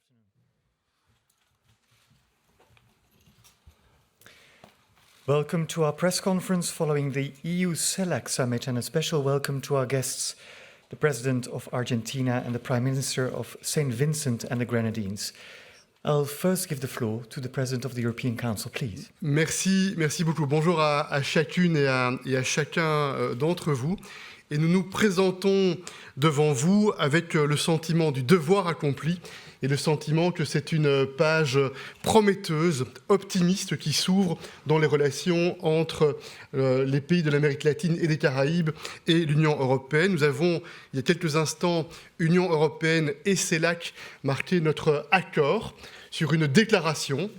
afternoon. Welcome to our press conference following the EU-CELAC summit, and a special welcome to our guests, the President of Argentina and the Prime Minister of St. Vincent and the Grenadines. I'll first give the floor to the President of the European Council, please. Merci beaucoup. Bonjour à chacune et à chacun d'entre vous. Et nous nous présentons devant vous avec le sentiment du devoir accompli et le sentiment que c'est une page prometteuse, optimiste qui s'ouvre dans les relations entre les pays de l'Amérique latine et des Caraïbes et l'Union européenne. Nous avons, il y a quelques instants, Union européenne et CELAC marqué notre accord sur une déclaration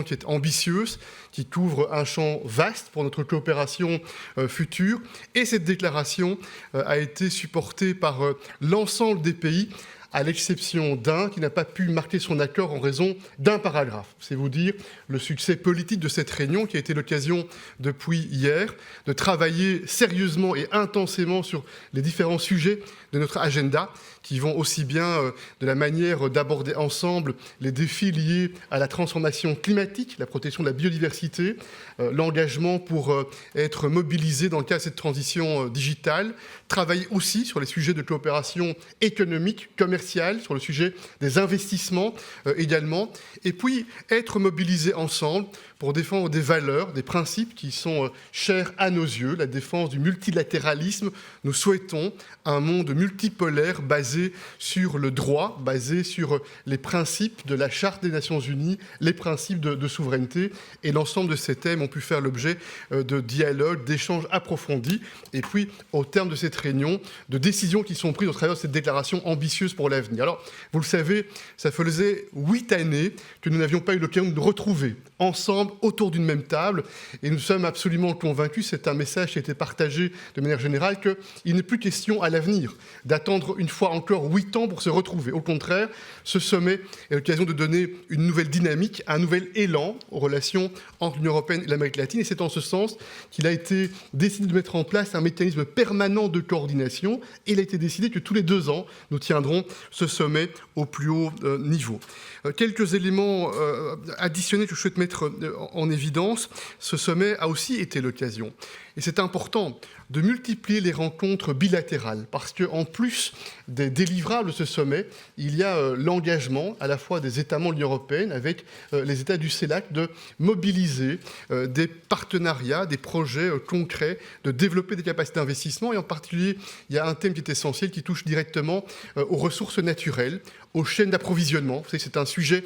qui est ambitieuse, qui couvre un champ vaste pour notre coopération future. Et cette déclaration a été supportée par l'ensemble des pays, à l'exception d'un qui n'a pas pu marquer son accord en raison d'un paragraphe. C'est vous dire le succès politique de cette réunion qui a été l'occasion depuis hier de travailler sérieusement et intensément sur les différents sujets de notre agenda qui vont aussi bien de la manière d'aborder ensemble les défis liés à la transformation climatique, la protection de la biodiversité, l'engagement pour être mobilisé dans le cadre de cette transition digitale, travailler aussi sur les sujets de coopération économique, commerciale, sur le sujet des investissements également, et puis être mobilisé ensemble pour défendre des valeurs, des principes qui sont chers à nos yeux, la défense du multilatéralisme. Nous souhaitons un monde multipolaire basé sur le droit, basé sur les principes de la Charte des Nations Unies, les principes de souveraineté. Et l'ensemble de ces thèmes ont pu faire l'objet de dialogues, d'échanges approfondis. Et puis, au terme de cette réunion, de décisions qui sont prises au travers de cette déclaration ambitieuse pour l'avenir. Alors, vous le savez, ça faisait 8 années que nous n'avions pas eu l'occasion de nous retrouver ensemble autour d'une même table, et nous sommes absolument convaincus, c'est un message qui a été partagé de manière générale, qu'il n'est plus question à l'avenir d'attendre une fois encore 8 ans pour se retrouver. Au contraire, ce sommet est l'occasion de donner une nouvelle dynamique, un nouvel élan aux relations entre l'Union européenne et l'Amérique latine, et c'est en ce sens qu'il a été décidé de mettre en place un mécanisme permanent de coordination, et il a été décidé que tous les 2 ans, nous tiendrons ce sommet au plus haut niveau. Quelques éléments additionnels que je souhaite mettre en évidence. Ce sommet a aussi été l'occasion, et c'est important, de multiplier les rencontres bilatérales, parce qu'en plus des délivrables de ce sommet, il y a l'engagement à la fois des États membres de l'Union européenne avec les États du CELAC de mobiliser des partenariats, des projets concrets, de développer des capacités d'investissement, et en particulier, il y a un thème qui est essentiel, qui touche directement aux ressources naturelles, aux chaînes d'approvisionnement. Vous savez, c'est un sujet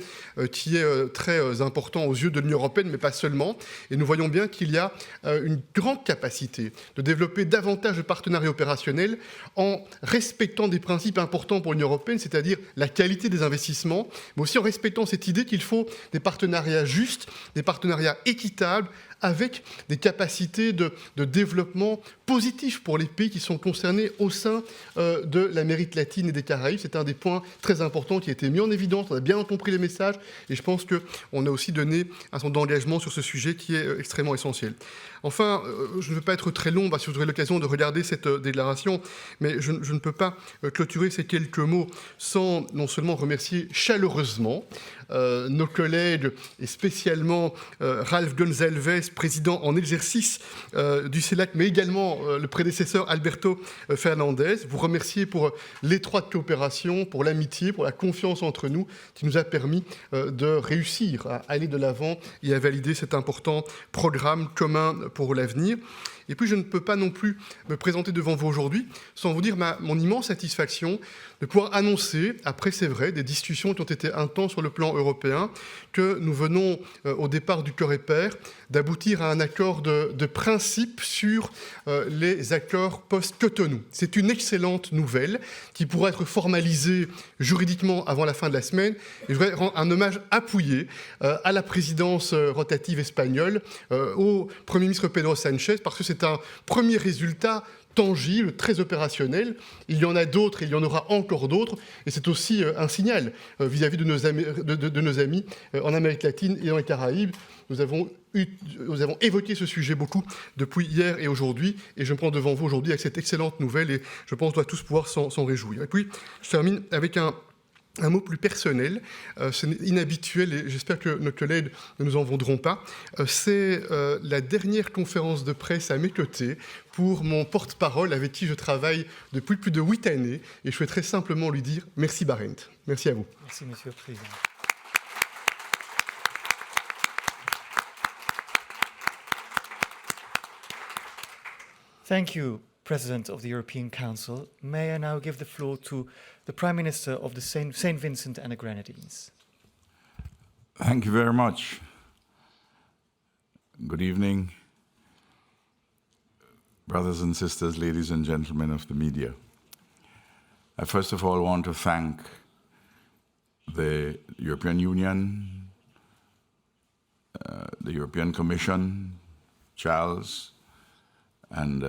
qui est très important aux yeux de l'Union européenne, mais pas seulement. Et nous voyons bien qu'il y a une grande capacité de développer davantage de partenariats opérationnels en respectant des principes importants pour l'Union européenne, c'est-à-dire la qualité des investissements, mais aussi en respectant cette idée qu'il faut des partenariats justes, des partenariats équitables, avec des capacités de développement positif pour les pays qui sont concernés au sein de l'Amérique latine et des Caraïbes. C'est un des points très importants qui a été mis en évidence. On a bien compris les messages, et je pense qu'on a aussi donné un certain nombre d'engagements sur ce sujet qui est extrêmement essentiel. Enfin, je ne veux pas être très long, parce que vous aurez l'occasion de regarder cette déclaration, mais je ne peux pas clôturer ces quelques mots sans non seulement remercier chaleureusement nos collègues, et spécialement Ralph Gonzalez, président en exercice du CELAC, mais également le prédécesseur Alberto Fernandez, vous remercier pour l'étroite coopération, pour l'amitié, pour la confiance entre nous, qui nous a permis de réussir à aller de l'avant et à valider cet important programme commun pour l'avenir. Et puis je ne peux pas non plus me présenter devant vous aujourd'hui sans vous dire mon immense satisfaction de pouvoir annoncer, après c'est vrai, des discussions qui ont été intenses sur le plan européen, que nous venons au départ du Coreper d'aboutir à un accord de principe sur les accords post-Cotonou. C'est une excellente nouvelle qui pourra être formalisée juridiquement avant la fin de la semaine. Et je voudrais rendre un hommage appuyé à la présidence rotative espagnole, au Premier ministre Pedro Sánchez, parce que c'est un premier résultat tangible, très opérationnel. Il y en a d'autres et il y en aura encore d'autres. Et c'est aussi un signal vis-à-vis de nos amis en Amérique latine et dans les Caraïbes. Nous avons évoqué ce sujet beaucoup depuis hier et aujourd'hui. Et je me prends devant vous aujourd'hui avec cette excellente nouvelle. Et je pense qu'on doit tous pouvoir s'en réjouir. Et puis, je termine avec un Un mot plus personnel, c'est inhabituel et j'espère que nos collègues ne nous en voudront pas. C'est la dernière conférence de presse à mes côtés pour mon porte-parole avec qui je travaille depuis plus de 8 années et je souhaiterais simplement lui dire merci Barent. Merci à vous. Merci, Monsieur le Président. Thank you, President of the European Council. May I now give the floor to the Prime Minister of the Saint Vincent and the Grenadines. Thank you very much. Good evening, brothers and sisters, ladies and gentlemen of the media. I first of all want to thank the European Union, the European Commission, Charles, and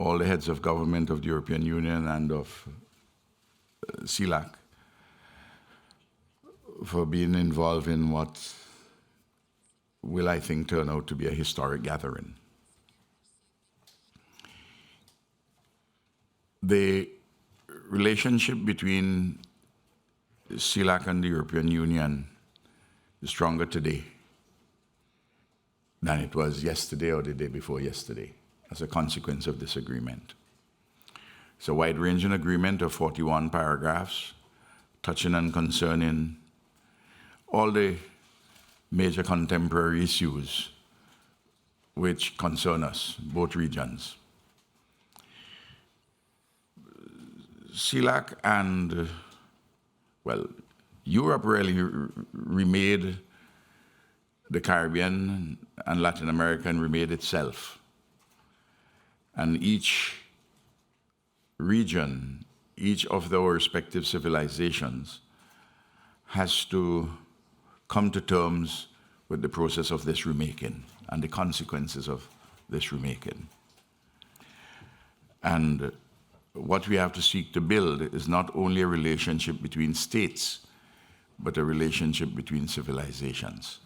all the heads of government of the European Union and of CELAC for being involved in what will, I think, turn out to be a historic gathering. The relationship between CELAC and the European Union is stronger today than it was yesterday or the day before yesterday as a consequence of this agreement. It's a wide-ranging agreement of 41 paragraphs touching and concerning all the major contemporary issues which concern us, both regions. CELAC and, well, Europe really remade the Caribbean and Latin America and remade itself. And each region, each of their respective civilizations has to come to terms with the process of this remaking and the consequences of this remaking. And what we have to seek to build is not only a relationship between states, but a relationship between civilizations,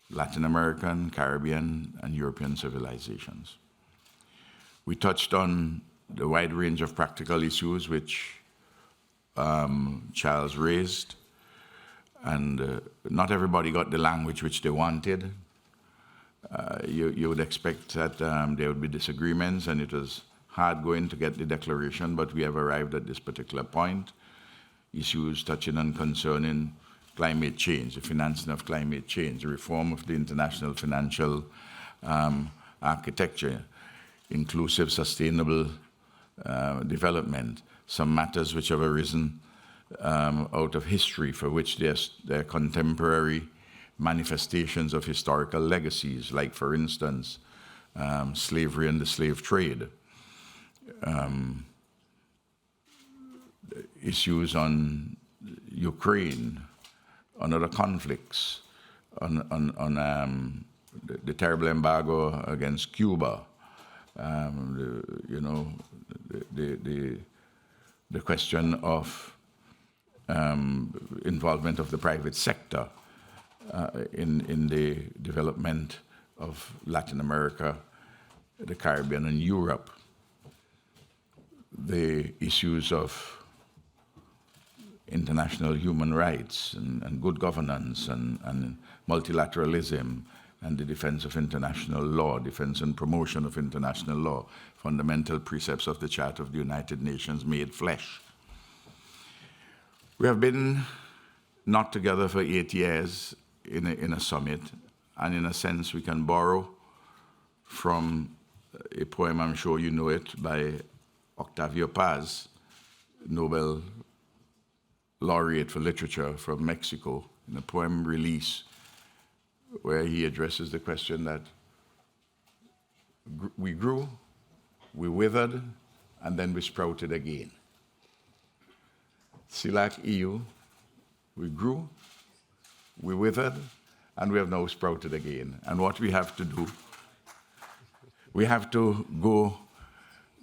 Latin American, Caribbean, and European civilizations. We touched on the wide range of practical issues which Charles raised, and not everybody got the language which they wanted. You would expect that there would be disagreements, and it was hard going to get the declaration, but we have arrived at this particular point. Issues touching and concerning climate change, the financing of climate change, the reform of the international financial architecture, inclusive, sustainable development, some matters which have arisen out of history for which there are contemporary manifestations of historical legacies, like, for instance, slavery and the slave trade, issues on Ukraine, on other conflicts, on the terrible embargo against Cuba, the question of involvement of the private sector in the development of Latin America, the Caribbean, and Europe, the issues of international human rights and good governance and multilateralism and the defense of international law, defense and promotion of international law, fundamental precepts of the Charter of the United Nations made flesh. We have been not together for 8 years in a summit, and in a sense we can borrow from a poem, I'm sure you know it, by Octavio Paz, Nobel laureate for literature from Mexico, in a poem Release, where he addresses the question that we grew, we withered, and then we sprouted again. CELAC EU, we grew, we withered, and we have now sprouted again. And what we have to do, we have to go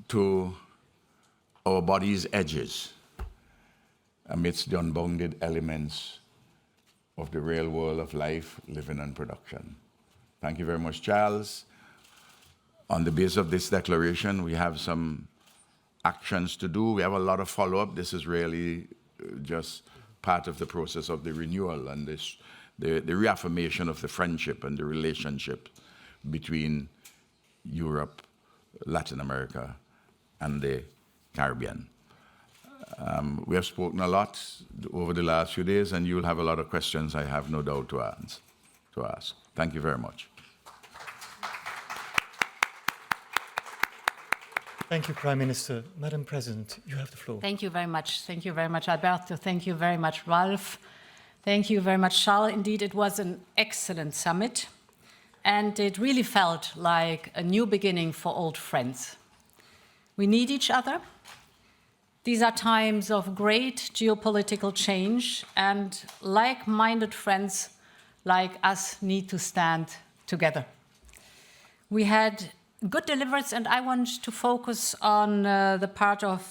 to our body's edges amidst the unbounded elements of the real world of life, living, and production. Thank you very much, Charles. On the basis of this declaration, we have some actions to do. We have a lot of follow-up. This is really just part of the process of the renewal and the reaffirmation of the friendship and the relationship between Europe, Latin America, and the Caribbean. We have spoken a lot over the last few days, and you'll have a lot of questions, I have no doubt, to ask. Thank you very much. Thank you, Prime Minister. Madam President, you have the floor. Thank you very much. Thank you very much, Alberto. Thank you very much, Ralph. Thank you very much, Charles. Indeed, it was an excellent summit, and it really felt like a new beginning for old friends. We need each other. These are times of great geopolitical change, and like-minded friends like us need to stand together. We had good deliveries, and I want to focus on the part of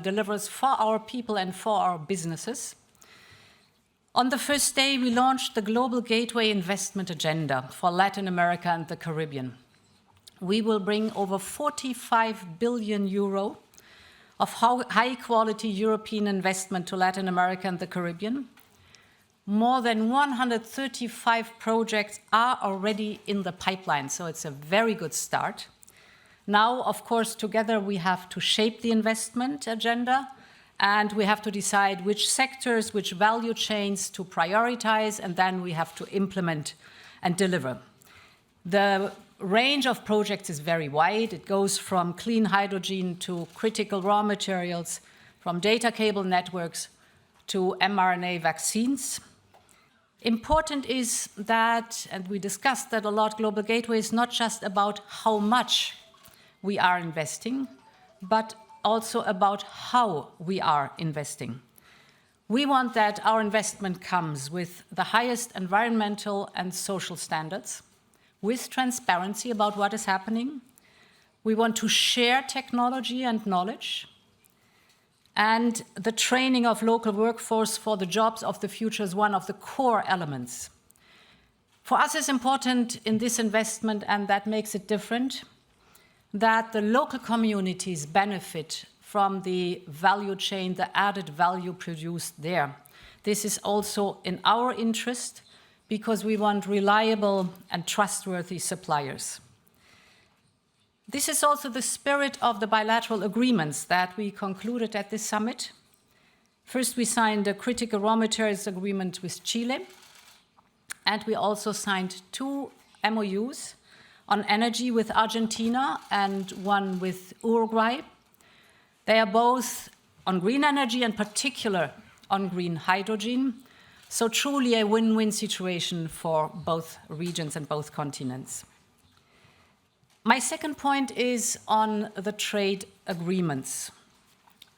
deliveries for our people and for our businesses. On the first day, we launched the Global Gateway Investment Agenda for Latin America and the Caribbean. We will bring over 45 billion euro of high-quality European investment to Latin America and the Caribbean. More than 135 projects are already in the pipeline, so it's a very good start. Now, of course, together we have to shape the investment agenda, and we have to decide which sectors, which value chains to prioritize, and then we have to implement and deliver. The range of projects is very wide. It goes from clean hydrogen to critical raw materials, from data cable networks to mRNA vaccines. Important is that, and we discussed that a lot, Global Gateway is not just about how much we are investing, but also about how we are investing. We want that our investment comes with the highest environmental and social standards, with transparency about what is happening. We want to share technology and knowledge. And the training of local workforce for the jobs of the future is one of the core elements. For us, it's important in this investment, and that makes it different, that the local communities benefit from the value chain, the added value produced there. This is also in our interest, because we want reliable and trustworthy suppliers. This is also the spirit of the bilateral agreements that we concluded at this summit. First, we signed a critical raw materials agreement with Chile, and we also signed 2 MOUs on energy with Argentina and one with Uruguay. They are both on green energy, and particular on green hydrogen. So truly a win-win situation for both regions and both continents. My second point is on the trade agreements.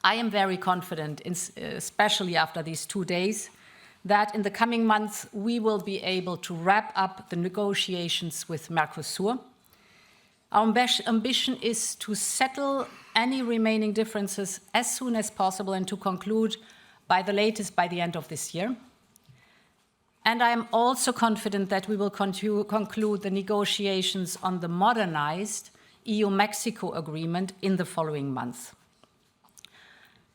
I am very confident, especially after these 2 days, that in the coming months we will be able to wrap up the negotiations with Mercosur. Our ambition is to settle any remaining differences as soon as possible and to conclude by the latest by the end of this year. And I am also confident that we will conclude the negotiations on the modernized EU-Mexico agreement in the following months.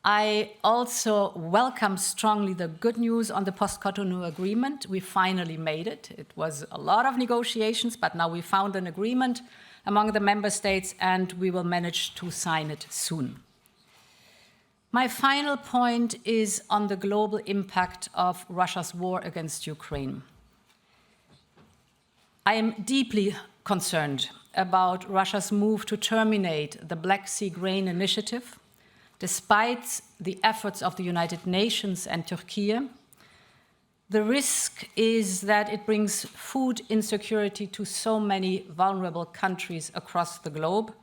I also welcome strongly the good news on the post-Cotonou agreement. We finally made it. It was a lot of negotiations, but now we found an agreement among the member states, and we will manage to sign it soon. My final point is on the global impact of Russia's war against Ukraine. I am deeply concerned about Russia's move to terminate the Black Sea Grain Initiative, despite the efforts of the United Nations and Turkey. The risk is that it brings food insecurity to so many vulnerable countries across the globe.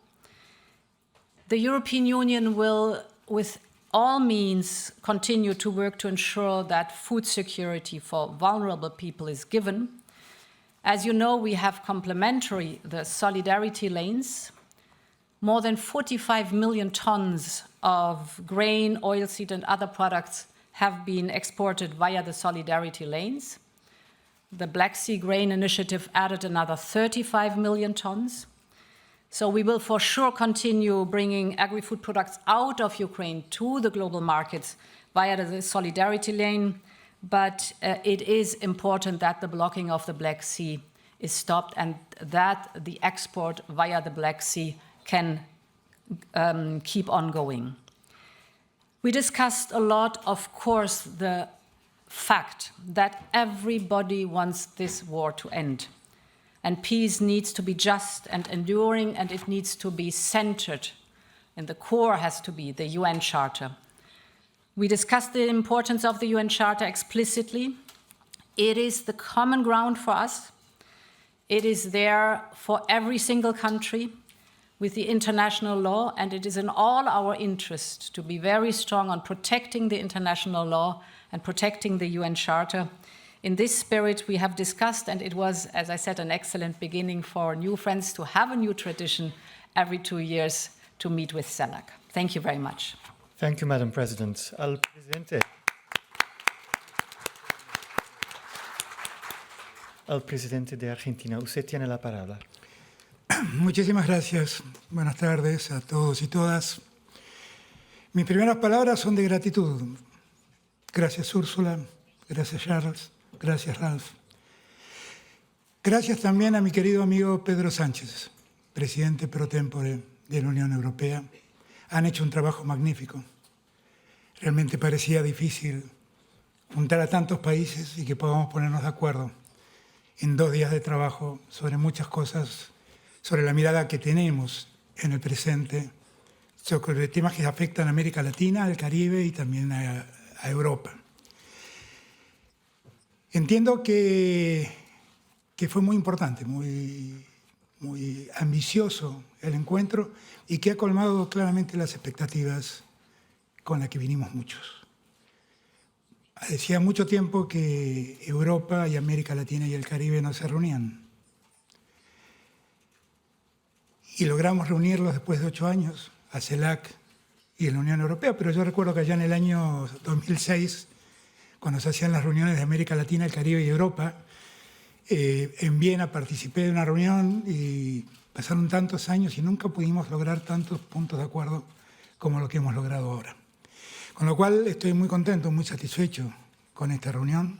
The European Union will, with all means, continue to work to ensure that food security for vulnerable people is given. As you know, we have complementary the solidarity lanes. More than 45 million tons of grain, oilseed, and other products have been exported via the solidarity lanes. The Black Sea Grain Initiative added another 35 million tons. So we will for sure continue bringing agri-food products out of Ukraine to the global markets via the solidarity lane, but it is important that the blocking of the Black Sea is stopped and that the export via the Black Sea can keep on going. We discussed a lot, of course, the fact that everybody wants this war to end. And peace needs to be just and enduring, and it needs to be centered. And the core has to be the UN Charter. We discussed the importance of the UN Charter explicitly. It is the common ground for us. It is there for every single country with the international law, and it is in all our interest to be very strong on protecting the international law and protecting the UN Charter. In this spirit, we have discussed, and it was, as I said, an excellent beginning for new friends to have a new tradition every 2 years to meet with CELAC. Thank you very much. Thank you, Madam President. Al presidente de Argentina. Usted tiene la palabra. Muchísimas gracias. Buenas tardes a todos y todas. Mis primeras palabras son de gratitud. Gracias, Úrsula. Gracias, Charles. Gracias, Ralph. Gracias también a mi querido amigo Pedro Sánchez, presidente pro tempore de la Unión Europea. Han hecho un trabajo magnífico. Realmente parecía difícil juntar a tantos países y que podamos ponernos de acuerdo en 2 días de trabajo sobre muchas cosas, sobre la mirada que tenemos en el presente, sobre temas que afectan a América Latina, al Caribe y también a Europa. Entiendo que fue muy importante, muy ambicioso el encuentro y que ha colmado claramente las expectativas con las que vinimos muchos. Decía mucho tiempo que Europa y América Latina y el Caribe no se reunían. Y logramos reunirlos después de 8 años, a CELAC y en la Unión Europea, pero yo recuerdo que allá en el año 2006, cuando se hacían las reuniones de América Latina, el Caribe y Europa, en Viena participé de una reunión y pasaron tantos años y nunca pudimos lograr tantos puntos de acuerdo como lo que hemos logrado ahora. Con lo cual estoy muy contento, muy satisfecho con esta reunión.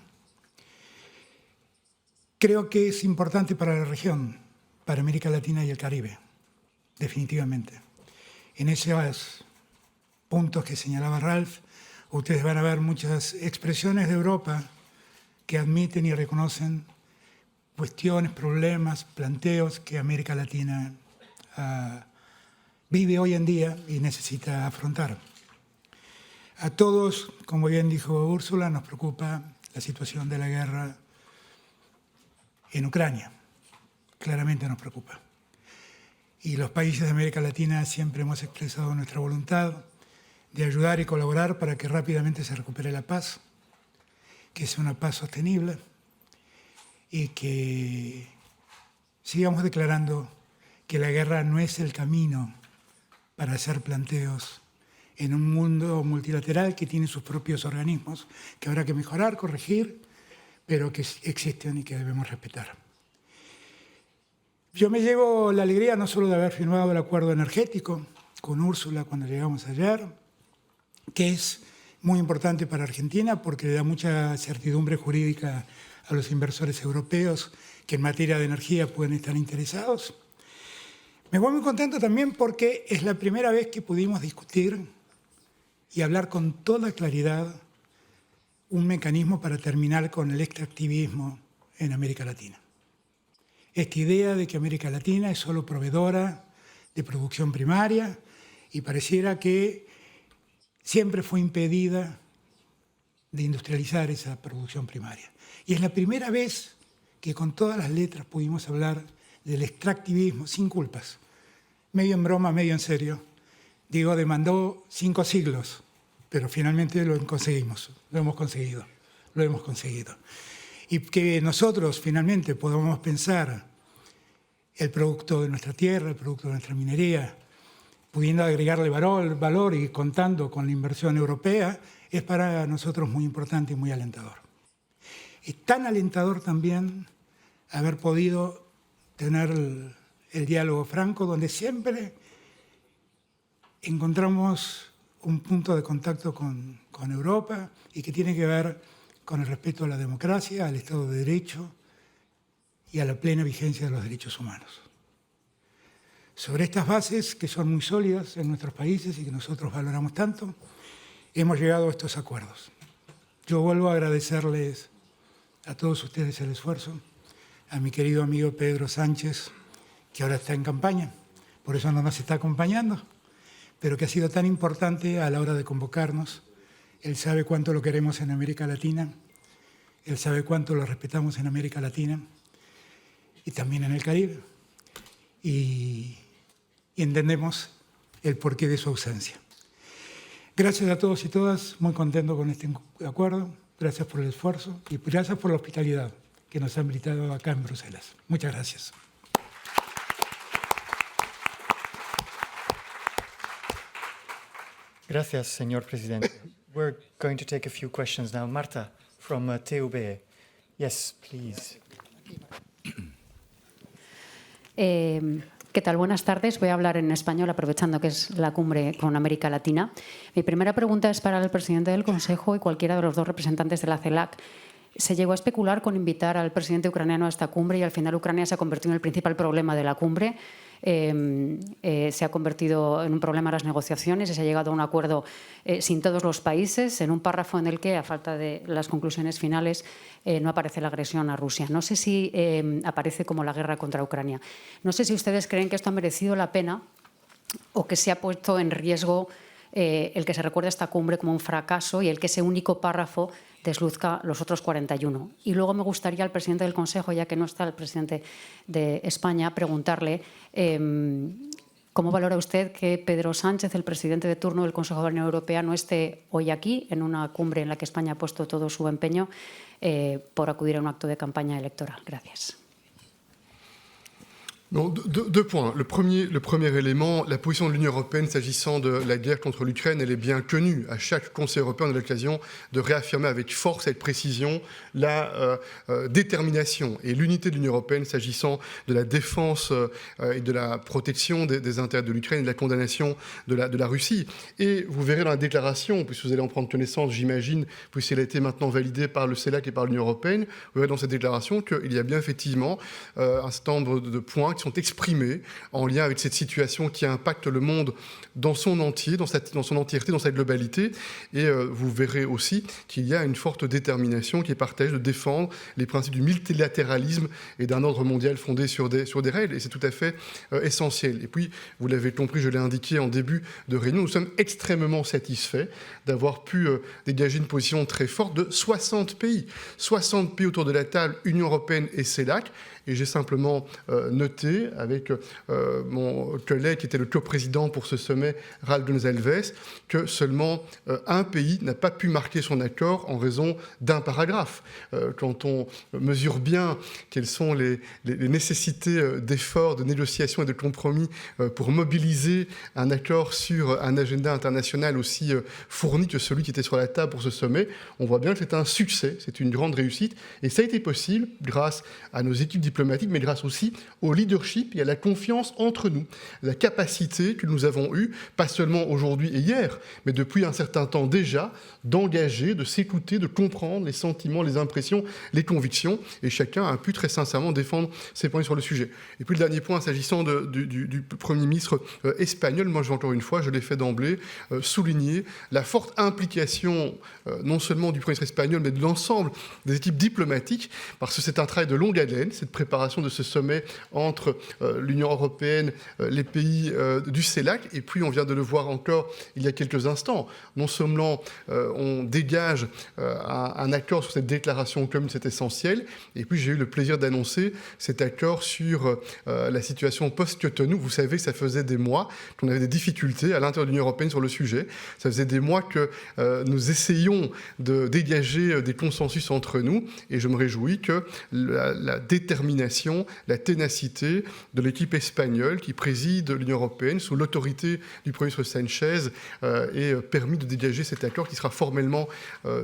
Creo que es importante para la región, para América Latina y el Caribe, definitivamente. En esos puntos que señalaba Ralph, ustedes van a ver muchas expresiones de Europa que admiten y reconocen cuestiones, problemas, planteos que América Latina vive hoy en día y necesita afrontar. A todos, como bien dijo Úrsula, nos preocupa la situación de la guerra en Ucrania. Claramente nos preocupa. Y los países de América Latina siempre hemos expresado nuestra voluntad de ayudar y colaborar para que rápidamente se recupere la paz, que sea una paz sostenible y que sigamos declarando que la guerra no es el camino para hacer planteos en un mundo multilateral que tiene sus propios organismos, que habrá que mejorar, corregir, pero que existen y que debemos respetar. Yo me llevo la alegría no solo de haber firmado el acuerdo energético con Úrsula cuando llegamos ayer, que es muy importante para Argentina porque le da mucha certidumbre jurídica a los inversores europeos que en materia de energía pueden estar interesados. Me voy muy contento también porque es la primera vez que pudimos discutir y hablar con toda claridad un mecanismo para terminar con el extractivismo en América Latina. Esta idea de que América Latina es solo proveedora de producción primaria y pareciera que siempre fue impedida de industrializar esa producción primaria. Y es la primera vez que con todas las letras pudimos hablar del extractivismo sin culpas. Medio en broma, medio en serio. Digo, demandó 5 siglos, pero finalmente lo conseguimos, lo hemos conseguido. Y que nosotros finalmente podamos pensar el producto de nuestra tierra, el producto de nuestra minería, pudiendo agregarle valor y contando con la inversión europea, es para nosotros muy importante y muy alentador. Es tan alentador también haber podido tener el diálogo franco, donde siempre encontramos un punto de contacto con Europa y que tiene que ver con el respeto a la democracia, al Estado de Derecho y a la plena vigencia de los derechos humanos. Sobre estas bases, que son muy sólidas en nuestros países y que nosotros valoramos tanto, hemos llegado a estos acuerdos. Yo vuelvo a agradecerles a todos ustedes el esfuerzo, a mi querido amigo Pedro Sánchez, que ahora está en campaña, por eso no nos está acompañando, pero que ha sido tan importante a la hora de convocarnos. Él sabe cuánto lo queremos en América Latina, él sabe cuánto lo respetamos en América Latina y también en el Caribe. Y entendemos el porqué de su ausencia. Gracias a todos y todas, muy contento con este acuerdo, gracias por el esfuerzo y gracias por la hospitalidad que nos han brindado acá en Bruselas. Muchas gracias. Gracias, señor presidente. We're going to take a few questions now. Marta, from TUB. Yes, please. ¿Qué tal? Buenas tardes. Voy a hablar en español, aprovechando que es la cumbre con América Latina. Mi primera pregunta es para el presidente del Consejo y cualquiera de los dos representantes de la CELAC. Se llegó a especular con invitar al presidente ucraniano a esta cumbre y al final Ucrania se ha convertido en el principal problema de la cumbre. Se ha convertido en un problema las negociaciones y se ha llegado a un acuerdo sin todos los países, en un párrafo en el que, a falta de las conclusiones finales, no aparece la agresión a Rusia. No sé si aparece como la guerra contra Ucrania. No sé si ustedes creen que esto ha merecido la pena o que se ha puesto en riesgo el que se recuerde esta cumbre como un fracaso y el que ese único párrafo desluzca los otros 41. Y luego me gustaría al presidente del Consejo, ya que no está el presidente de España, preguntarle cómo valora usted que Pedro Sánchez, el presidente de turno del Consejo de la Unión Europea, no esté hoy aquí en una cumbre en la que España ha puesto todo su empeño por acudir a un acto de campaña electoral. Gracias. Non, deux points. Le premier élément, la position de l'Union européenne s'agissant de la guerre contre l'Ukraine, elle est bien connue. À chaque Conseil européen, on a l'occasion de réaffirmer avec force, avec précision, la détermination et l'unité de l'Union européenne s'agissant de la défense et de la protection des intérêts de l'Ukraine et de la condamnation de la Russie. Et vous verrez dans la déclaration, puisque vous allez en prendre connaissance, j'imagine, puisqu'elle a été maintenant validée par le CELAC et par l'Union européenne, vous verrez dans cette déclaration qu'il y a bien effectivement un certain nombre de points qui sont exprimés en lien avec cette situation qui impacte le monde dans son entier, dans son entièreté, dans sa globalité. Et vous verrez aussi qu'il y a une forte détermination qui est partagée de défendre les principes du multilatéralisme et d'un ordre mondial fondé sur des règles. Et c'est tout à fait essentiel. Et puis, vous l'avez compris, je l'ai indiqué en début de réunion, nous sommes extrêmement satisfaits d'avoir pu dégager une position très forte de 60 pays. 60 pays autour de la table, Union européenne et CELAC. Et j'ai simplement noté avec mon collègue qui était le co-président pour ce sommet, Ralph Gonzalez, que seulement un pays n'a pas pu marquer son accord en raison d'un paragraphe. Quand on mesure bien quelles sont les nécessités d'efforts, de négociations et de compromis pour mobiliser un accord sur un agenda international aussi fourni que celui qui était sur la table pour ce sommet, on voit bien que c'est un succès, c'est une grande réussite. Et ça a été possible grâce à nos équipes diplomatique, mais grâce aussi au leadership et à la confiance entre nous, la capacité que nous avons eue, pas seulement aujourd'hui et hier, mais depuis un certain temps déjà, d'engager, de s'écouter, de comprendre les sentiments, les impressions, les convictions, et chacun a pu très sincèrement défendre ses points sur le sujet. Et puis le dernier point, s'agissant du Premier ministre espagnol, moi encore une fois, je l'ai fait d'emblée, souligner la forte implication non seulement du Premier ministre espagnol, mais de l'ensemble des équipes diplomatiques, parce que c'est un travail de longue haleine, cette préparation de ce sommet entre l'Union européenne, les pays du CELAC, et puis on vient de le voir encore il y a quelques instants. Non seulement on dégage un accord sur cette déclaration commune, c'est essentiel, et puis j'ai eu le plaisir d'annoncer cet accord sur la situation post-Cotonou. Vous savez, ça faisait des mois qu'on avait des difficultés à l'intérieur de l'Union européenne sur le sujet. Ça faisait des mois que nous essayions de dégager des consensus entre nous, et je me réjouis que la détermination, la ténacité de l'équipe espagnole qui préside l'Union européenne sous l'autorité du Premier ministre Sanchez ait permis de dégager cet accord qui sera formellement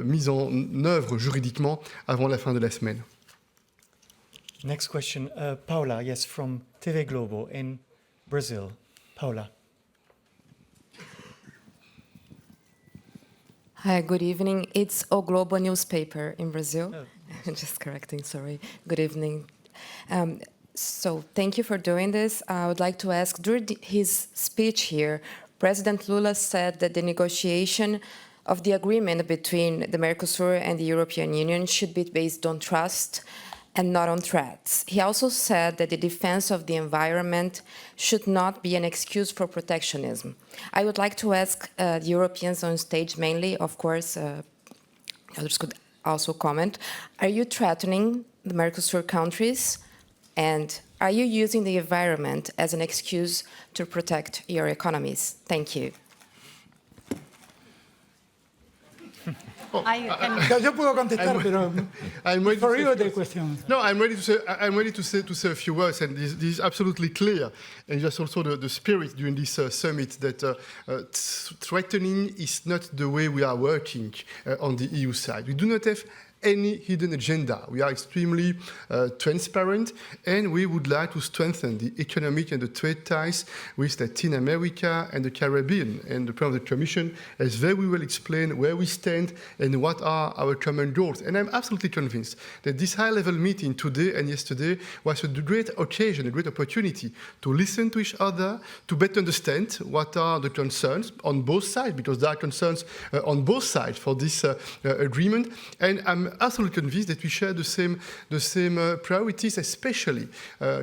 mis en œuvre juridiquement avant la fin de la semaine. Next question, Paula, yes, from TV Globo in Brazil. Paula. Hi, good evening. It's O Globo newspaper in Brazil. Oh. Just correcting, sorry. Good evening. So thank you for doing this. I would like to ask, during his speech here, President Lula said that the negotiation of the agreement between the Mercosur and the European Union should be based on trust and not on threats. He also said that the defense of the environment should not be an excuse for protectionism. I would like to ask the Europeans on stage mainly, of course, others could also comment, are you threatening the Mercosur countries? And are you using the environment as an excuse to protect your economies? Thank you. Yo puedo contestar, pero I'm ready for to you say the question. No, I'm ready to say a few words, and this is absolutely clear, and just also the spirit during this summit that threatening is not the way we are working on the EU side. We do not have any hidden agenda. We are extremely transparent, and we would like to strengthen the economic and the trade ties with Latin America and the Caribbean. And the President of the Commission has very well explained where we stand and what are our common goals. And I'm absolutely convinced that this high-level meeting today and yesterday was a great occasion, a great opportunity to listen to each other, to better understand what are the concerns on both sides, because there are concerns on both sides for this agreement. And I'm absolutely convinced that we share the same priorities, especially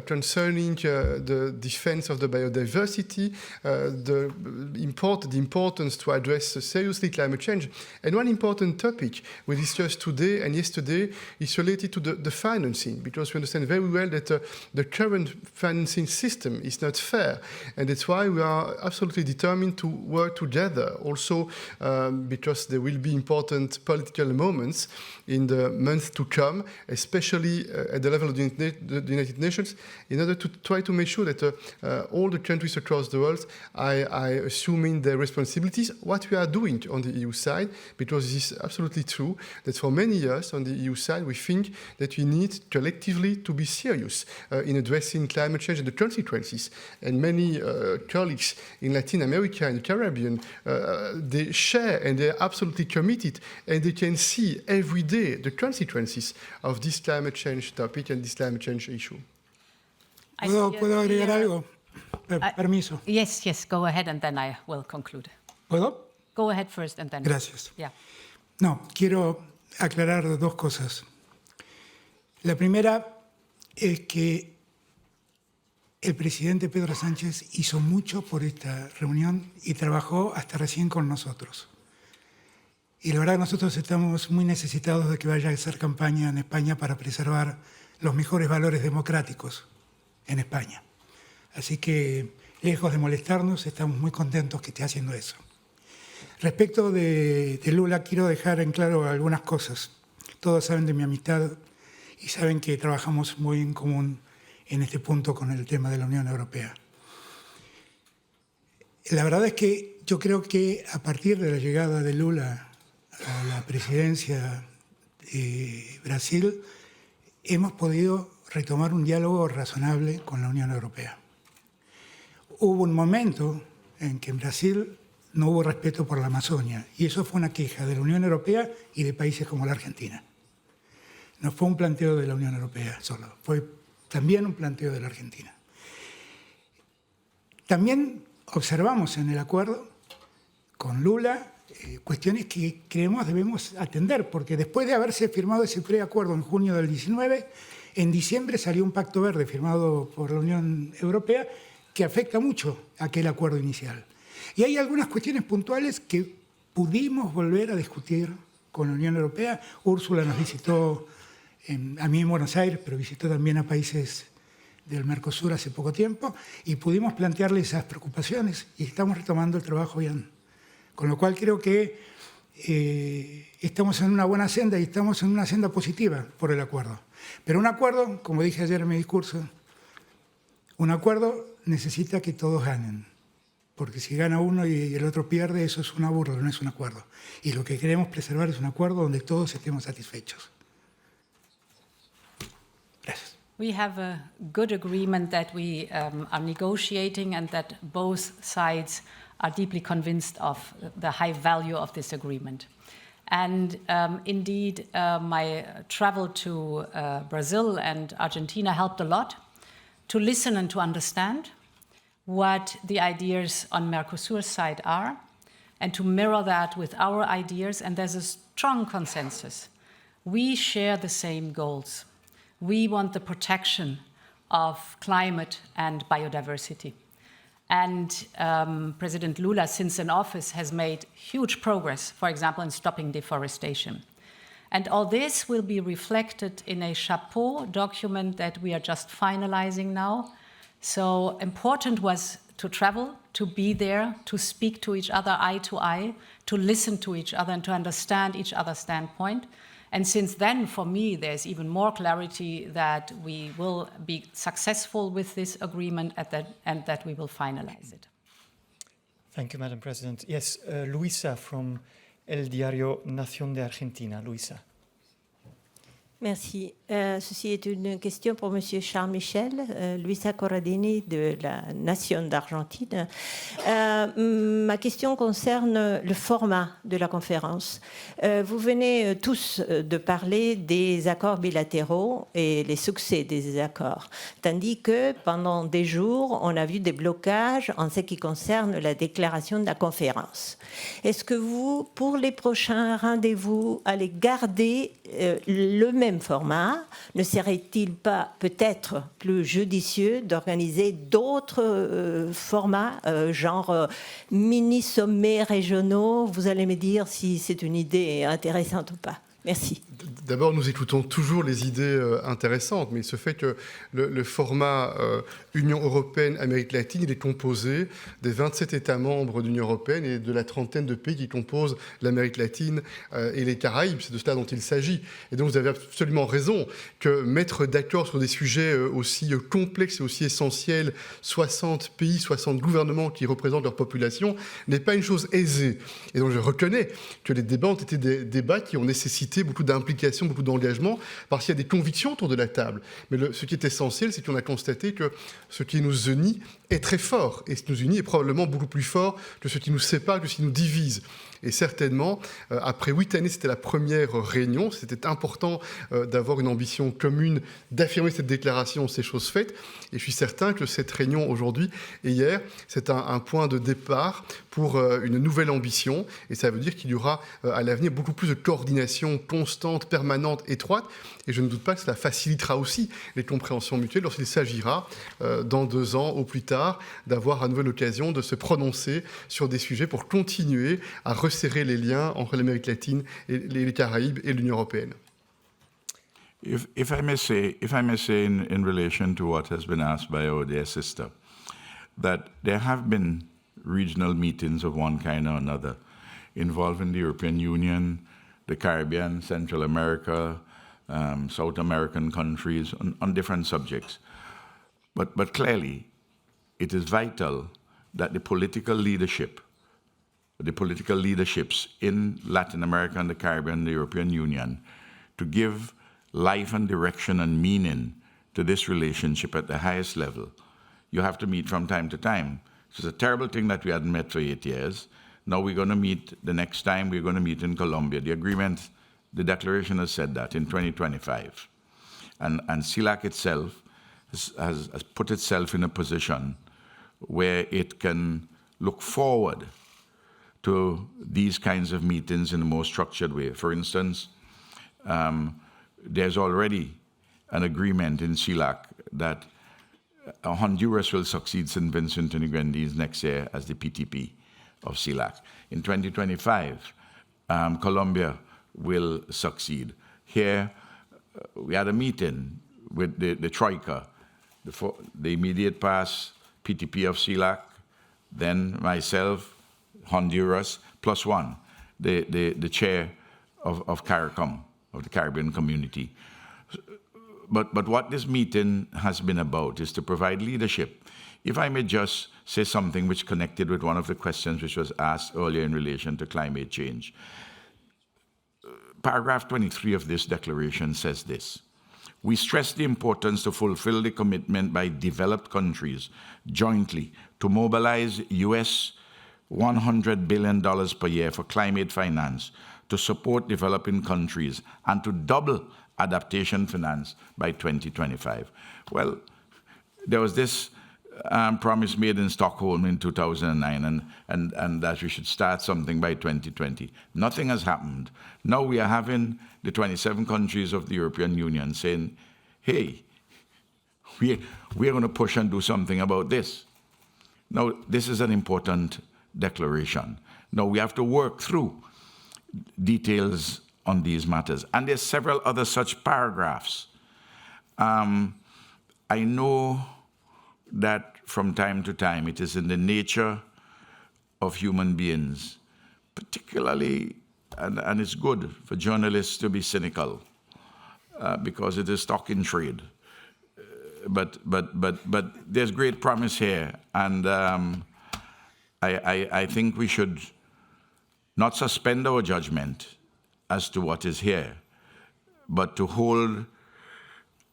concerning the defense of the biodiversity, the importance to address seriously climate change. And one important topic we discussed today and yesterday is related to the financing, because we understand very well that the current financing system is not fair. And that's why we are absolutely determined to work together, also because there will be important political moments in the months to come, especially at the level of the United Nations, in order to try to make sure that all the countries across the world are assuming their responsibilities, what we are doing on the EU side, because it is absolutely true that for many years on the EU side, we think that we need collectively to be serious in addressing climate change and the consequences. And many colleagues in Latin America and the Caribbean, they share and they're absolutely committed, and they can see every day the consequences of this climate change topic and this climate change issue. ¿Puedo agregar algo? Permiso. Yes, go ahead and then I will conclude. ¿Puedo? Go ahead first and then. Gracias. Yeah. No, quiero aclarar dos cosas. La primera es que el presidente Pedro Sánchez hizo mucho por esta reunión y trabajó hasta recién con nosotros. Y la verdad nosotros estamos muy necesitados de que vaya a hacer campaña en España para preservar los mejores valores democráticos en España. Así que, lejos de molestarnos, estamos muy contentos que esté haciendo eso. Respecto de Lula, quiero dejar en claro algunas cosas. Todos saben de mi amistad y saben que trabajamos muy en común en este punto con el tema de la Unión Europea. La verdad es que yo creo que a partir de la llegada de Lula a la presidencia de Brasil, hemos podido retomar un diálogo razonable con la Unión Europea. Hubo un momento en que en Brasil no hubo respeto por la Amazonia, y eso fue una queja de la Unión Europea y de países como la Argentina. No fue un planteo de la Unión Europea solo, fue también un planteo de la Argentina. También observamos en el acuerdo con Lula cuestiones que creemos debemos atender, porque después de haberse firmado ese preacuerdo en junio del 19, en diciembre salió un pacto verde firmado por la Unión Europea que afecta mucho a aquel acuerdo inicial. Y hay algunas cuestiones puntuales que pudimos volver a discutir con la Unión Europea. Úrsula nos visitó a mí en Buenos Aires, pero visitó también a países del Mercosur hace poco tiempo, y pudimos plantearle esas preocupaciones y estamos retomando el trabajo bien. Con lo cual creo que estamos en una buena senda y estamos en una senda positiva por el acuerdo. Pero un acuerdo, como dije ayer en mi discurso, un acuerdo necesita que todos ganen. Porque si gana uno y el otro pierde, eso es un aburro, no es un acuerdo. Y lo que queremos preservar es un acuerdo donde todos estemos satisfechos. Gracias. We have a good agreement that we are negotiating and that both sides are deeply convinced of the high value of this agreement. And indeed, my travel to Brazil and Argentina helped a lot to listen and to understand what the ideas on Mercosur's side are and to mirror that with our ideas. And there's a strong consensus. We share the same goals. We want the protection of climate and biodiversity. And President Lula, since in office, has made huge progress, for example, in stopping deforestation. And all this will be reflected in a chapeau document that we are just finalizing now. So important was to travel, to be there, to speak to each other eye to eye, to listen to each other and to understand each other's standpoint. And since then, for me, there's even more clarity that we will be successful with this agreement and that we will finalize it. Thank you, Madam President. Yes, Luisa from El Diario Nación de Argentina. Luisa. Merci. Ceci est une question pour Monsieur Charles Michel, Luisa Corradini de la Nation d'Argentine. Ma question concerne le format de la conférence. Vous venez tous de parler des accords bilatéraux et les succès des accords, tandis que pendant des jours, on a vu des blocages en ce qui concerne la déclaration de la conférence. Est-ce que vous, pour les prochains rendez-vous, allez garder le même format? Ne serait-il pas peut-être plus judicieux d'organiser d'autres formats, genre mini-sommets régionaux? Vous allez me dire si c'est une idée intéressante ou pas. Merci. D'abord, nous écoutons toujours les idées intéressantes, mais il se fait que le format Union européenne-Amérique latine, il est composé des 27 États membres de l'Union européenne et de la trentaine de pays qui composent l'Amérique latine et les Caraïbes. C'est de cela dont il s'agit. Et donc, vous avez absolument raison que mettre d'accord sur des sujets aussi complexes et aussi essentiels, 60 pays, 60 gouvernements qui représentent leur population, n'est pas une chose aisée. Et donc, je reconnais que les débats ont été des débats qui ont nécessité beaucoup d'implication, beaucoup d'engagement, parce qu'il y a des convictions autour de la table. Mais ce qui est essentiel, c'est qu'on a constaté que ce qui nous unit est très fort. Et ce qui nous unit est probablement beaucoup plus fort que ce qui nous sépare, que ce qui nous divise. Et certainement, après 8 années, c'était la première réunion. C'était important d'avoir une ambition commune, d'affirmer cette déclaration, ces choses faites. Et je suis certain que cette réunion aujourd'hui et hier, c'est un point de départ pour une nouvelle ambition. Et ça veut dire qu'il y aura à l'avenir beaucoup plus de coordination constante, permanente, étroite. Et je ne doute pas que cela facilitera aussi les compréhensions mutuelles lorsqu'il s'agira, dans 2 ans au plus tard, d'avoir à nouveau l'occasion de se prononcer sur des sujets pour continuer à resserrer les liens entre l'Amérique latine et les Caraïbes et l'Union européenne. If I may say in relation to what has been asked by our dear sister, that there have been regional meetings of one kind or another involving the European Union, the Caribbean, Central America, South American countries on different subjects. But clearly, it is vital that the political leaderships in Latin America and the Caribbean and the European Union to give life and direction and meaning to this relationship at the highest level. You have to meet from time to time. It's a terrible thing that we hadn't met for 8 years. Now we're going to meet, the next time we're going to meet in Colombia. The agreement, the declaration has said that in 2025. And CELAC itself has put itself in a position where it can look forward to these kinds of meetings in a more structured way. For instance, there's already an agreement in CELAC that Honduras will succeed St. Vincent and the Grenadines next year as the PTP of CELAC. In 2025, Colombia will succeed. Here, we had a meeting with the Troika, the immediate past PTP of CELAC, then myself, Honduras, plus one, the chair of CARICOM, of the Caribbean Community. But what this meeting has been about is to provide leadership. If I may just say something which connected with one of the questions which was asked earlier in relation to climate change. Paragraph 23 of this declaration says this: we stress the importance to fulfill the commitment by developed countries jointly to mobilize US $100 billion per year for climate finance to support developing countries and to double adaptation finance by 2025. Well, there was this promise made in Stockholm in 2009 and that we should start something by 2020. Nothing has happened. Now we are having the 27 countries of the European Union saying, hey, we're going to push and do something about this. Now, this is an important declaration. Now, we have to work through details on these matters. And there's several other such paragraphs. I know that from time to time it is in the nature of human beings, particularly, and it's good for journalists to be cynical because it is stock in trade. But there's great promise here, and I think we should not suspend our judgment as to what is here, but to hold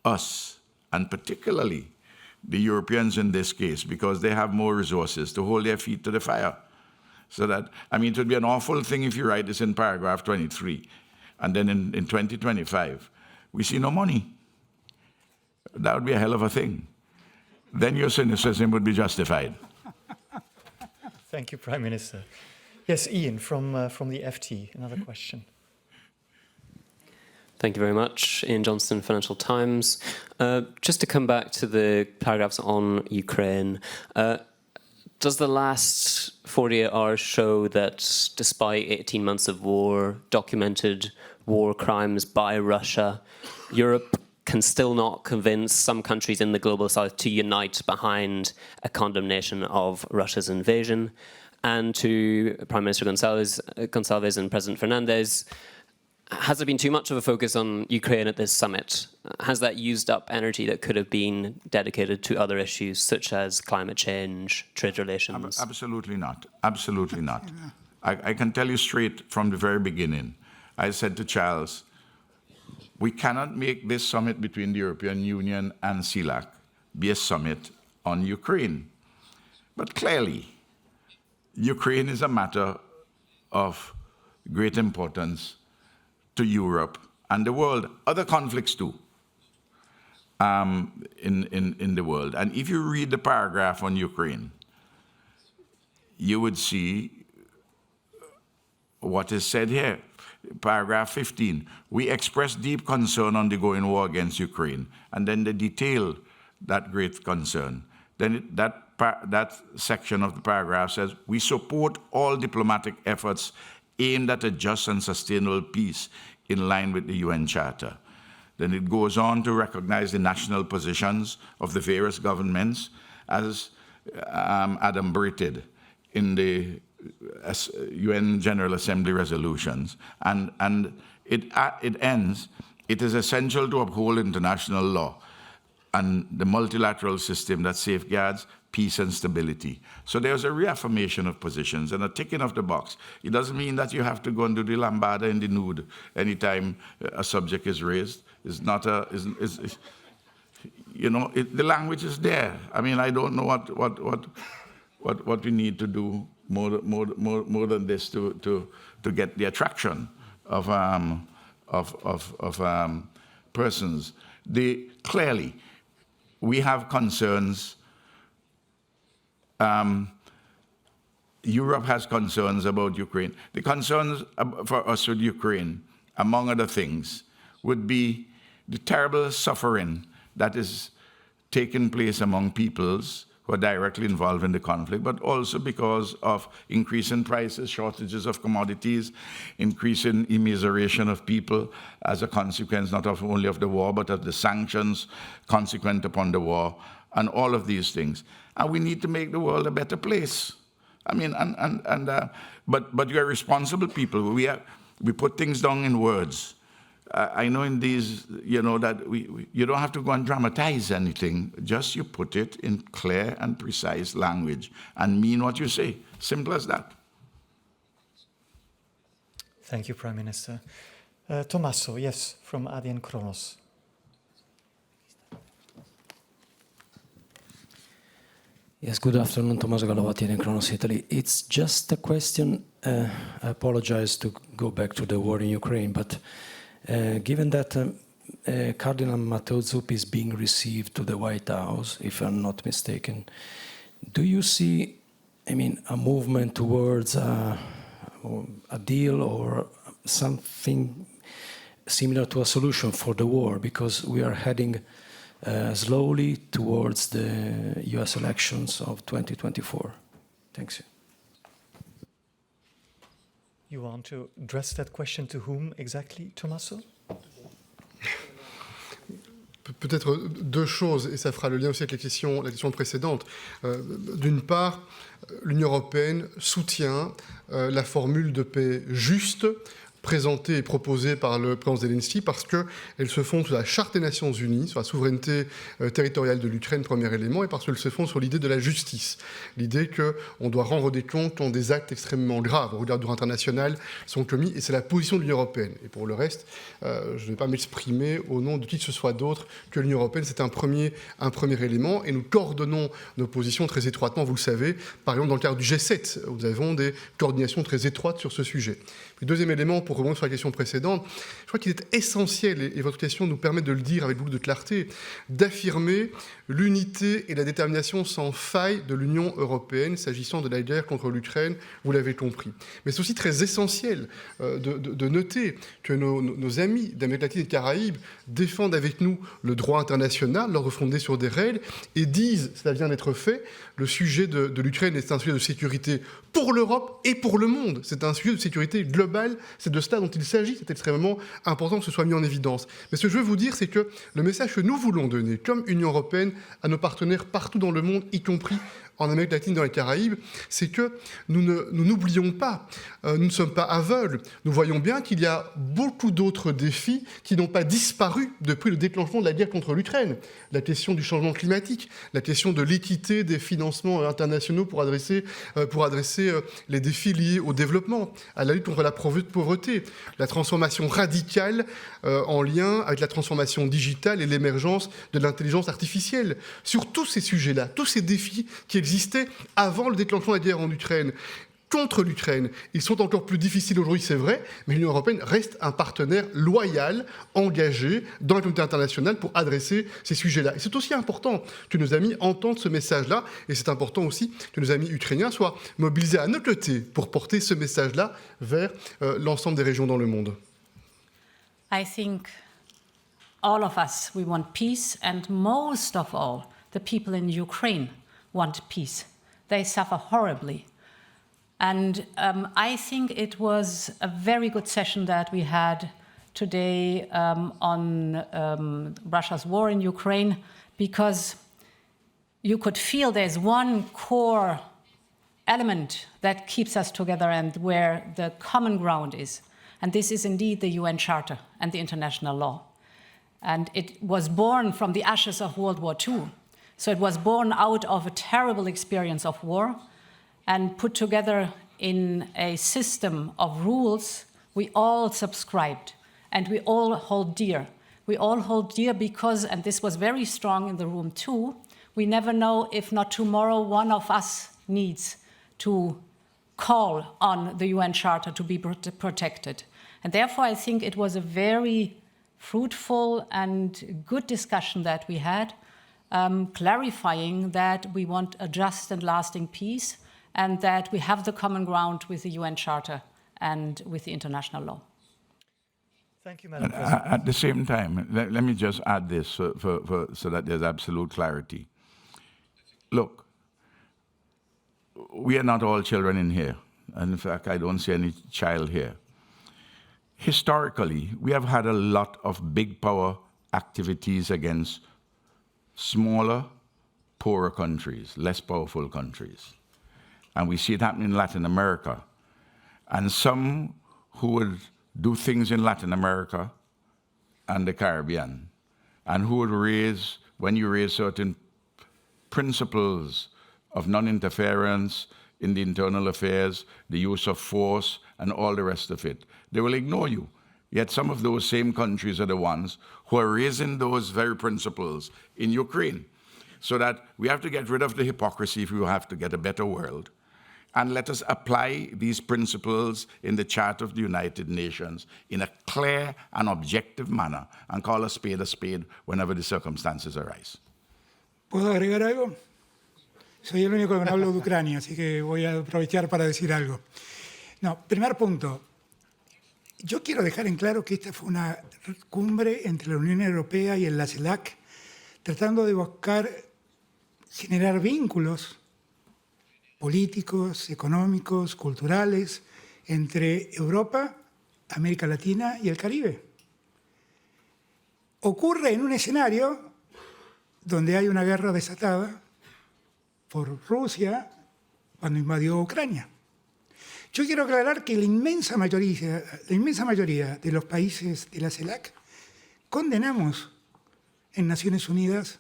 us, and particularly the Europeans in this case, because they have more resources, to hold their feet to the fire. So that, I mean, it would be an awful thing if you write this in paragraph 23, and then in 2025, we see no money. That would be a hell of a thing. Then your cynicism would be justified. Thank you, Prime Minister. Yes, Ian, from the FT, another question. Thank you very much. Ian Johnston, Financial Times. Just to come back to the paragraphs on Ukraine, does the last 48 hours show that despite 18 months of war, documented war crimes by Russia, Europe can still not convince some countries in the global south to unite behind a condemnation of Russia's invasion? And to Prime Minister Gonçalves and President Fernandez, has there been too much of a focus on Ukraine at this summit? Has that used up energy that could have been dedicated to other issues such as climate change, trade relations? Absolutely not. Absolutely not. I can tell you straight from the very beginning. I said to Charles, we cannot make this summit between the European Union and CELAC be a summit on Ukraine. But clearly, Ukraine is a matter of great importance to Europe and the world, other conflicts too, in the world. And if you read the paragraph on Ukraine, you would see what is said here. Paragraph 15, we express deep concern on the ongoing war against Ukraine, and then they detail that great concern. Then that section of the paragraph says, we support all diplomatic efforts aimed at a just and sustainable peace in line with the UN Charter. Then it goes on to recognize the national positions of the various governments as adumbrated in the UN General Assembly resolutions. And it ends, it is essential to uphold international law and the multilateral system that safeguards peace and stability. So there's a reaffirmation of positions and a ticking of the box. It doesn't mean that you have to go and do the lambada in the nude anytime a subject is raised. It's not a, the language is there. I mean, I don't know what we need to do more than this to get the attraction of persons. Clearly, we have concerns. Europe has concerns about Ukraine. The concerns for us with Ukraine, among other things, would be the terrible suffering that is taking place among peoples who are directly involved in the conflict, but also because of increasing prices, shortages of commodities, increasing immiseration of people as a consequence not only of the war, but of the sanctions consequent upon the war, and all of these things. And we need to make the world a better place. I mean, but you are responsible people. We put things down in words. I know in these, that you don't have to go and dramatize anything. Just you put it in clear and precise language and mean what you say. Simple as that. Thank you, Prime Minister. Tommaso, yes, from ADN Kronos. Yes, good afternoon, Tommaso Gallovati in Kronos, Italy. It's just a question, I apologize to go back to the war in Ukraine, but given that Cardinal Matteo Zuppi is being received to the White House, if I'm not mistaken, do you see, a movement towards a deal or something similar to a solution for the war? Because we are heading slowly towards the US elections of 2024. Thanks. You want to address that question to whom exactly, Tommaso? Peut-être deux choses, et ça fera le lien aussi avec la question précédente. D'une part, l'Union européenne soutient la formule de paix juste, présentée et proposée par le président Zelensky, parce qu'elle se fonde sur la Charte des Nations Unies, sur la souveraineté territoriale de l'Ukraine, premier élément, et parce qu'elle se fonde sur l'idée de la justice. L'idée qu'on doit rendre des comptes quand des actes extrêmement graves au regard du droit international sont commis, et c'est la position de l'Union européenne. Et pour le reste, je ne vais pas m'exprimer au nom de qui que ce soit d'autre que l'Union européenne. C'est un premier élément, et nous coordonnons nos positions très étroitement, vous le savez, par exemple dans le cadre du G7, où nous avons des coordinations très étroites sur ce sujet. Puis deuxième élément, pour rebondir sur la question précédente, je crois qu'il est essentiel, et votre question nous permet de le dire avec beaucoup de clarté, d'affirmer l'unité et la détermination sans faille de l'Union européenne s'agissant de la guerre contre l'Ukraine, vous l'avez compris. Mais c'est aussi très essentiel de noter que nos amis d'Amérique latine et des Caraïbes défendent avec nous le droit international, l'ordre fondé sur des règles, et disent, cela vient d'être fait, le sujet de l'Ukraine est un sujet de sécurité pour l'Europe et pour le monde. C'est un sujet de sécurité globale, c'est de cela dont il s'agit, c'est extrêmement important que ce soit mis en évidence. Mais ce que je veux vous dire, c'est que le message que nous voulons donner, comme Union européenne, à nos partenaires partout dans le monde, y compris en Amérique latine, dans les Caraïbes, c'est que nous n'oublions pas, nous ne sommes pas aveugles, nous voyons bien qu'il y a beaucoup d'autres défis qui n'ont pas disparu depuis le déclenchement de la guerre contre l'Ukraine. La question du changement climatique, la question de l'équité des financements internationaux pour adresser les défis liés au développement, à la lutte contre la pauvreté, la transformation radicale en lien avec la transformation digitale et l'émergence de l'intelligence artificielle. Sur tous ces sujets-là, tous ces défis qui existaient avant le déclenchement de la guerre en Ukraine, contre l'Ukraine. Ils sont encore plus difficiles aujourd'hui, c'est vrai, mais l'Union européenne reste un partenaire loyal, engagé dans la communauté internationale pour adresser ces sujets-là. Et c'est aussi important que nos amis entendent ce message-là, et c'est important aussi que nos amis ukrainiens soient mobilisés à nos côtés pour porter ce message-là vers l'ensemble des régions dans le monde. I think all of us, we want peace, and most of all, the people in Ukraine want peace. They suffer horribly. And I think it was a very good session that we had today on Russia's war in Ukraine, because you could feel there's one core element that keeps us together and where the common ground is. And this is indeed the UN Charter and the international law. And it was born from the ashes of World War II. So it was born out of a terrible experience of war and put together in a system of rules we all subscribed and we all hold dear. We all hold dear because, and this was very strong in the room too, we never know if not tomorrow one of us needs to call on the UN Charter to be protected. And therefore I think it was a very fruitful and good discussion that we had, clarifying that we want a just and lasting peace and that we have the common ground with the UN Charter and with the international law. Thank you, Madam President. At the same time, let me just add this so that there's absolute clarity. Look, we are not all children in here. And in fact, I don't see any child here. Historically, we have had a lot of big power activities against smaller, poorer countries, less powerful countries. And we see it happening in Latin America. And some who would do things in Latin America and the Caribbean, and who would raise, when you raise certain principles of non-interference in the internal affairs, the use of force, and all the rest of it, they will ignore you. Yet some of those same countries are the ones who are raising those very principles in Ukraine. So that we have to get rid of the hypocrisy if we have to get a better world. And let us apply these principles in the Charter of the United Nations in a clear and objective manner and call a spade whenever the circumstances arise. ¿Puedo agregar algo? Soy el único que no hablo de Ucrania, así que voy a aprovechar para decir algo. No, primer punto. Yo quiero dejar en claro que esta fue una cumbre entre la Unión Europea y la CELAC, tratando de buscar generar vínculos políticos, económicos, culturales, entre Europa, América Latina y el Caribe. Ocurre en un escenario donde hay una guerra desatada por Rusia cuando invadió Ucrania. Yo quiero aclarar que la inmensa mayoría de los países de la CELAC condenamos en Naciones Unidas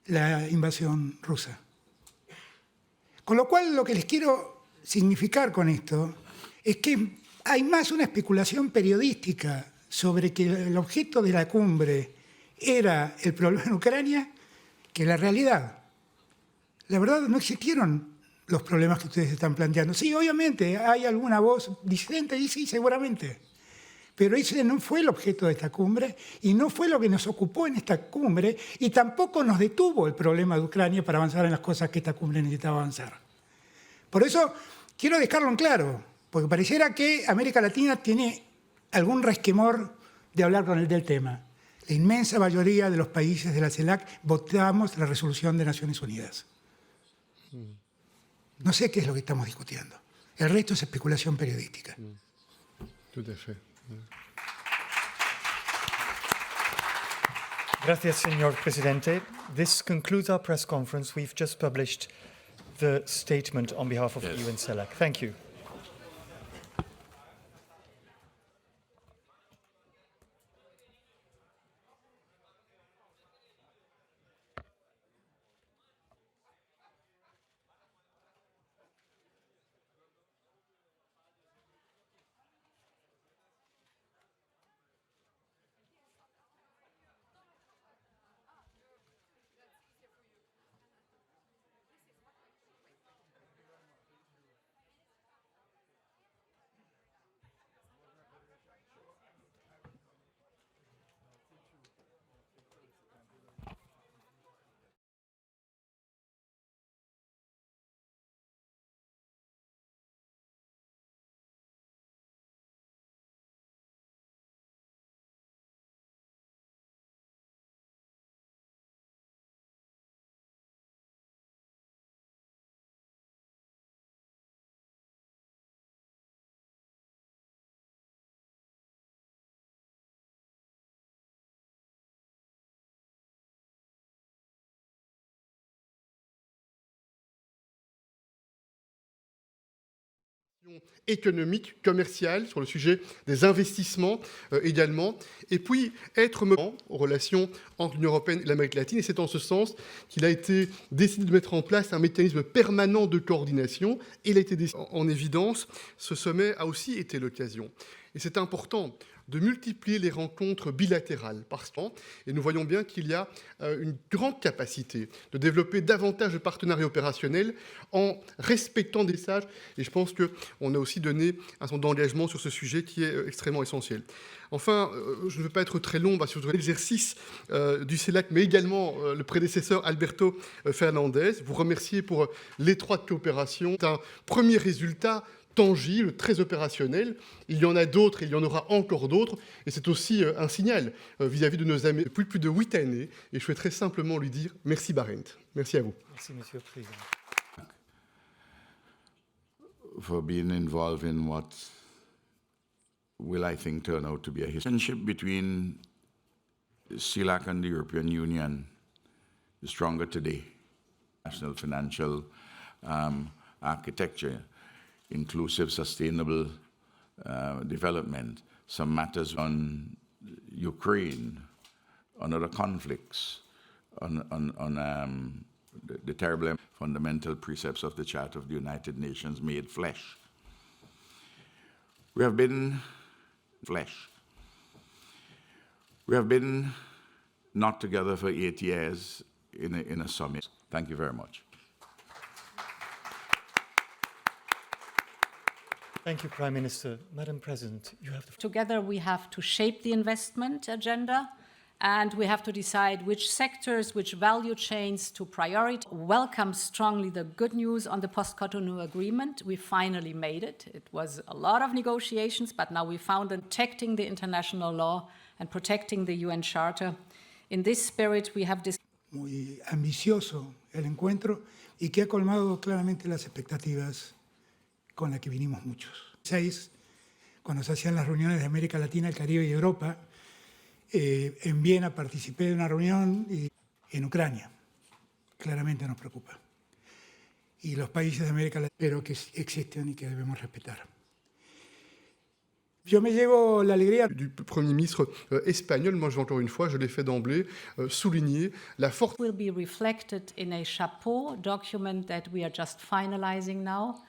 la invasión rusa. Con lo cual, lo que les quiero significar con esto es que hay más una especulación periodística sobre que el objeto de la cumbre era el problema en Ucrania que la realidad. La verdad, no existieron los problemas que ustedes están planteando. Sí, obviamente, hay alguna voz disidente, y sí, seguramente. Pero ese no fue el objeto de esta cumbre y no fue lo que nos ocupó en esta cumbre y tampoco nos detuvo el problema de Ucrania para avanzar en las cosas que esta cumbre necesitaba avanzar. Por eso quiero dejarlo en claro, porque pareciera que América Latina tiene algún resquemor de hablar con él del tema. La inmensa mayoría de los países de la CELAC votamos la resolución de Naciones Unidas. No sé qué es lo que estamos discutiendo. El resto es especulación periodística. Tout à fait. Gracias, señor presidente. This concludes our press conference. We've just published the statement on behalf of EU and CELAC. Thank you. Économique, commerciale, sur le sujet des investissements également, et puis être aux relations entre l'Union européenne et l'Amérique latine. Et c'est en ce sens qu'il a été décidé de mettre en place un mécanisme permanent de coordination. Et il a été décidé en évidence. Ce sommet a aussi été l'occasion. Et c'est important de multiplier les rencontres bilatérales par temps. Et nous voyons bien qu'il y a une grande capacité de développer davantage de partenariats opérationnels en respectant des sages. Et je pense qu'on a aussi donné un certain d'engagement sur ce sujet qui est extrêmement essentiel. Enfin, je ne veux pas être très long sur l'exercice du CELAC, mais également le prédécesseur Alberto Fernandez. Vous remercier pour l'étroite coopération. C'est un premier résultat tangible, très opérationnel. Il y en a d'autres, et il y en aura encore d'autres, et c'est aussi un signal vis-à-vis de nos amis depuis plus de 8 années, et je souhaiterais simplement lui dire merci Barent. Merci à vous. Merci, Monsieur le Président. For being involved in what will, I think, turn out to be a relationship between CELAC and the European Union is stronger today. National financial architecture, inclusive, sustainable development, some matters on Ukraine, on other conflicts, on the terrible fundamental precepts of the Charter of the United Nations made flesh. We have been flesh. We have been not together for 8 years, in a summit. Thank you very much. Thank you, Prime Minister. Madam President, you have the floor. Together we have to shape the investment agenda, and we have to decide which sectors, which value chains to prioritize. Welcome strongly the good news on the post-Cotonou agreement. We finally made it. It was a lot of negotiations, but now we found that protecting the international law and protecting the UN Charter. In this spirit, we have this. Muy ambicioso el encuentro y que ha colmado claramente las expectativas con las que vinimos muchos. Cuando se hacían las reuniones de América Latina, el Caribe y Europa, en Viena participé de una reunión y en Ucrania. Claramente nos preocupa. Y los países de América Latina, pero que existen y que debemos respetar. Yo me llevo la alegría Du Premier ministre espagnol, moi, encore une fois, je l'ai fait d'emblée, souligner la forte Will be reflected in a chapeau document that we are just finalizing now.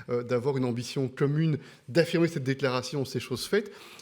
d'avoir une ambition commune, d'affirmer cette déclaration, ces choses faites.